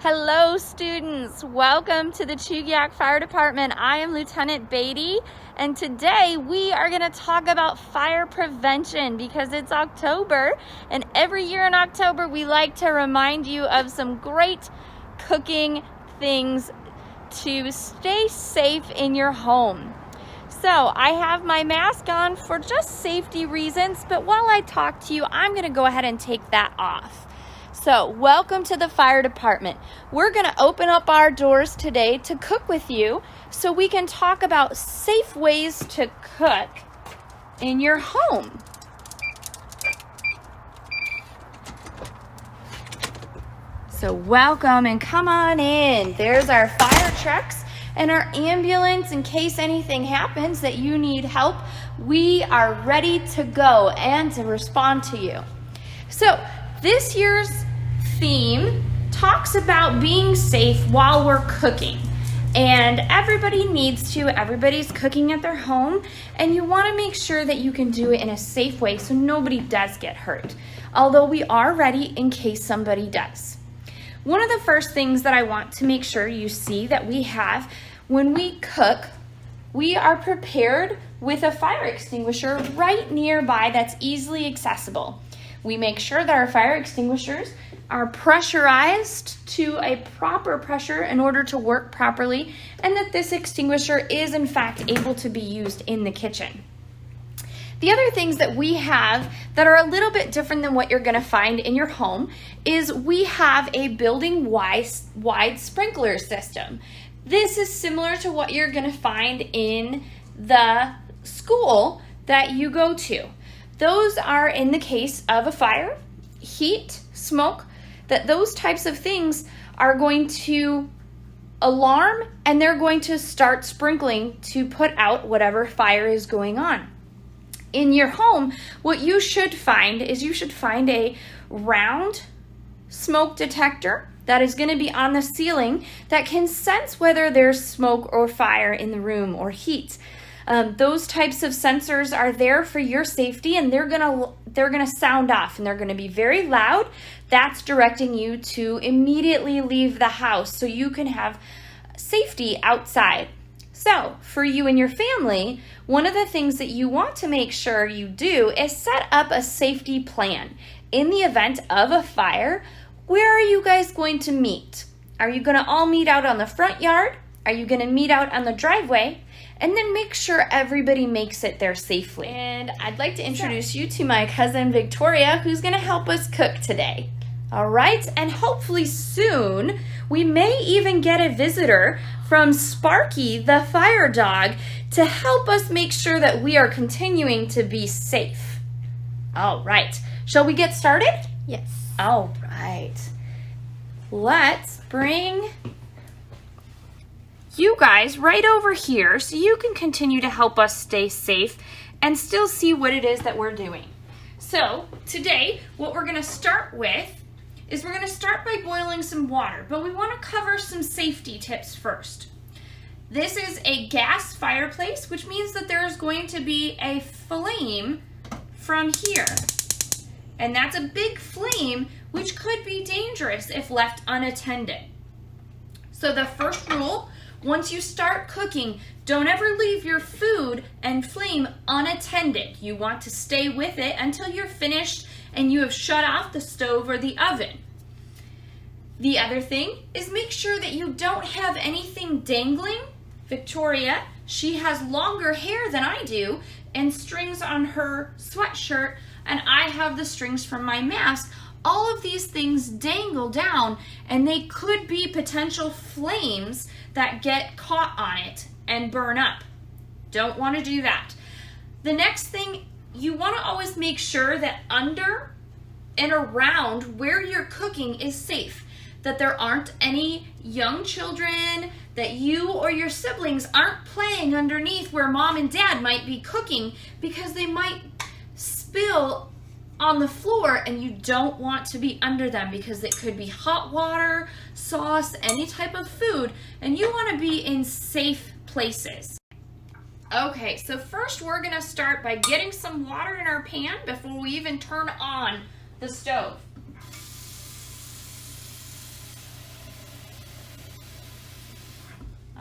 Hello students, welcome to the Chugiak Fire Department. I am Lieutenant Beatty, and today we are going to talk about fire prevention because it's October, and every year in October we like to remind you of some great cooking things to stay safe in your home. So I have my mask on for just safety reasons, but while I talk to you, I'm going to go ahead and take that off. So, welcome to the fire department. We're going to open up our doors today to cook with you so we can talk about safe ways to cook in your home. So, welcome and come on in. There's our fire trucks and our ambulance in case anything happens that you need help. We are ready to go and to respond to you. So, this year's theme talks about being safe while we're cooking, and everybody's cooking at their home, and you want to make sure that you can do it in a safe way so nobody does get hurt, although we are ready in case somebody does. One of the first things that I want to make sure you see that we have when we cook, we are prepared with a fire extinguisher right nearby that's easily accessible. We make sure that our fire extinguishers are pressurized to a proper pressure in order to work properly, and that this extinguisher is in fact able to be used in the kitchen. The other things that we have that are a little bit different than what you're going to find in your home is we have a building-wide sprinkler system. This is similar to what you're going to find in the school that you go to. Those are in the case of a fire, heat, smoke, that those types of things are going to alarm and they're going to start sprinkling to put out whatever fire is going on. In your home, what you should find is a round smoke detector that is going to be on the ceiling that can sense whether there's smoke or fire in the room or heat. Those types of sensors are there for your safety, and they're gonna sound off, and they're gonna be very loud. That's directing you to immediately leave the house so you can have safety outside. So, for you and your family, one of the things that you want to make sure you do is set up a safety plan. In the event of a fire, where are you guys going to meet? Are you gonna all meet out on the front yard? Are you gonna meet out on the driveway? And then make sure everybody makes it there safely. And I'd like to introduce you to my cousin Victoria, who's gonna help us cook today. All right, and hopefully soon, we may even get a visitor from Sparky, the fire dog, to help us make sure that we are continuing to be safe. All right, shall we get started? Yes. All right, let's bring you guys right over here so you can continue to help us stay safe and still see what it is that we're doing. So today, what we're gonna start with is we're gonna start by boiling some water, but we wanna cover some safety tips first. This is a gas fireplace, which means that there's going to be a flame from here. And that's a big flame, which could be dangerous if left unattended. So the first rule, once you start cooking, don't ever leave your food and flame unattended. You want to stay with it until you're finished and you have shut off the stove or the oven. The other thing is make sure that you don't have anything dangling. Victoria, she has longer hair than I do and strings on her sweatshirt, and I have the strings from my mask. All of these things dangle down, and they could be potential flames that get caught on it and burn up. Don't want to do that. The next thing, you want to always make sure that under and around where you're cooking is safe, that there aren't any young children, that you or your siblings aren't playing underneath where mom and dad might be cooking, because they might spill on the floor and you don't want to be under them because it could be hot water, sauce, any type of food, and you want to be in safe places. Okay, so first we're gonna start by getting some water in our pan before we even turn on the stove.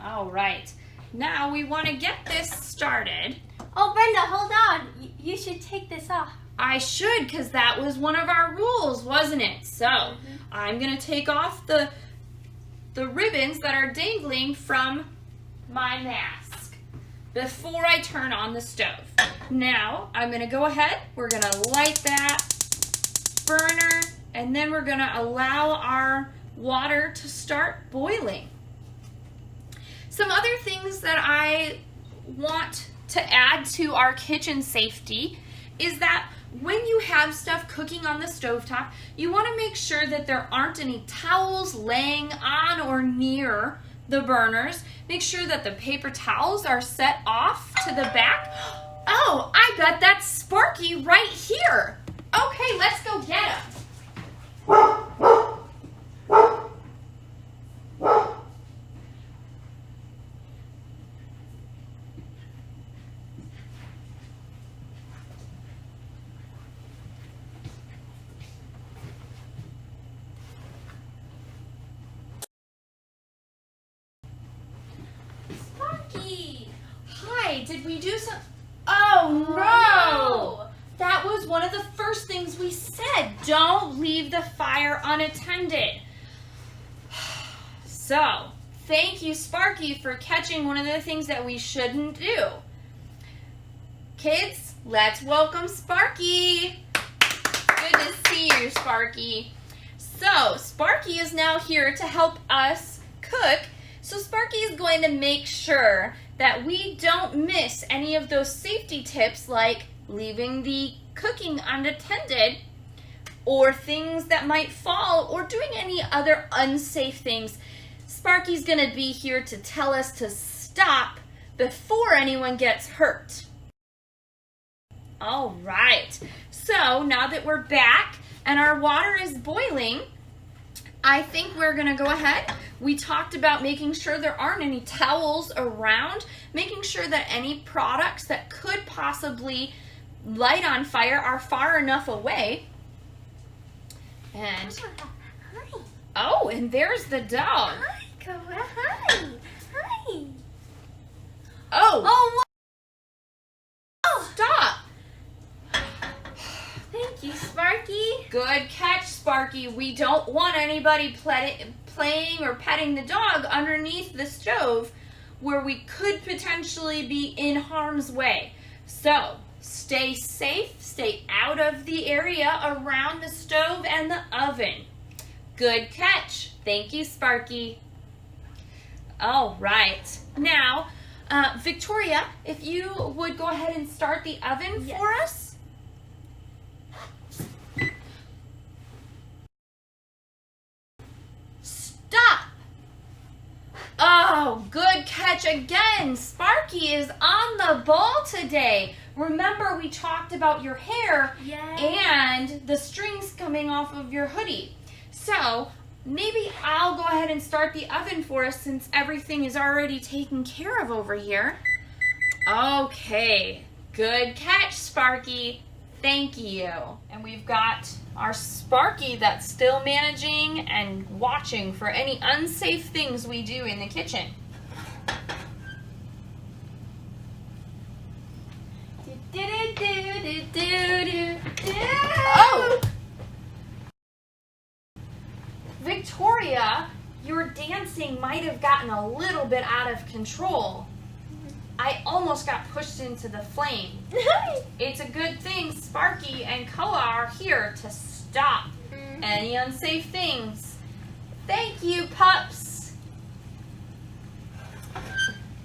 All right. Now we want to get this started. Oh, Brenda, hold on. You should take this off. I should, because that was one of our rules, wasn't it? So I'm going to take off the ribbons that are dangling from my mask before I turn on the stove. Now I'm going to go ahead. We're going to light that burner, and then we're going to allow our water to start boiling. Some other things that I want to add to our kitchen safety is that when you have stuff cooking on the stovetop, you want to make sure that there aren't any towels laying on or near the burners. Make sure that the paper towels are set off to the back. Oh, I bet that's Sparky right here. Okay, let's go get him. Hi, did we do some? Oh no! That was one of the first things we said. Don't leave the fire unattended. So, thank you, Sparky, for catching one of the things that we shouldn't do. Kids, let's welcome Sparky. Good to see you, Sparky. So, Sparky is now here to help us cook. So Sparky is going to make sure that we don't miss any of those safety tips, like leaving the cooking unattended or things that might fall or doing any other unsafe things. Sparky's going to be here to tell us to stop before anyone gets hurt. All right. So now that we're back and our water is boiling, I think we're going to go ahead. We talked about making sure there aren't any towels around, making sure that any products that could possibly light on fire are far enough away. And oh, and there's the dog. Hi, Cora. Hi. Hi. Oh. Oh, Stop. thank you, Sparky. Good catch, Sparky. We don't want anybody playing or petting the dog underneath the stove where we could potentially be in harm's way. So, stay safe, stay out of the area around the stove and the oven. Good catch. Thank you, Sparky. All right. Now, Victoria, if you would go ahead and start the oven for us. Stop! Oh, good catch again. Sparky is on the ball today. Remember, we talked about your hair and the strings coming off of your hoodie. So, maybe I'll go ahead and start the oven for us since everything is already taken care of over here. Okay, good catch, Sparky. Thank you. And we've got our Sparky that's still managing and watching for any unsafe things we do in the kitchen. Oh! Victoria, your dancing might have gotten a little bit out of control. I almost got pushed into the flame. It's a good thing Sparky and Koa are here to stop any unsafe things. Thank you, pups.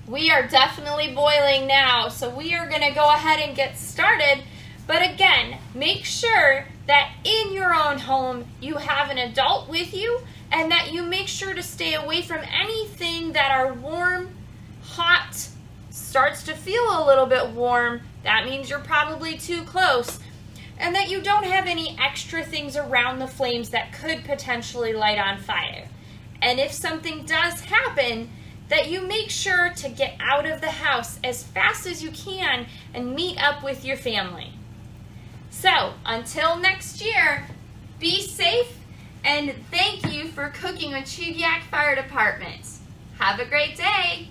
We are definitely boiling now, so we are going to go ahead and get started. But again, make sure that in your own home you have an adult with you and that you make sure to stay away from anything that are warm, hot, starts to feel a little bit warm. That means you're probably too close. And that you don't have any extra things around the flames that could potentially light on fire. And if something does happen, that you make sure to get out of the house as fast as you can and meet up with your family. So, until next year, be safe and thank you for cooking with Chudiak Fire Department. Have a great day.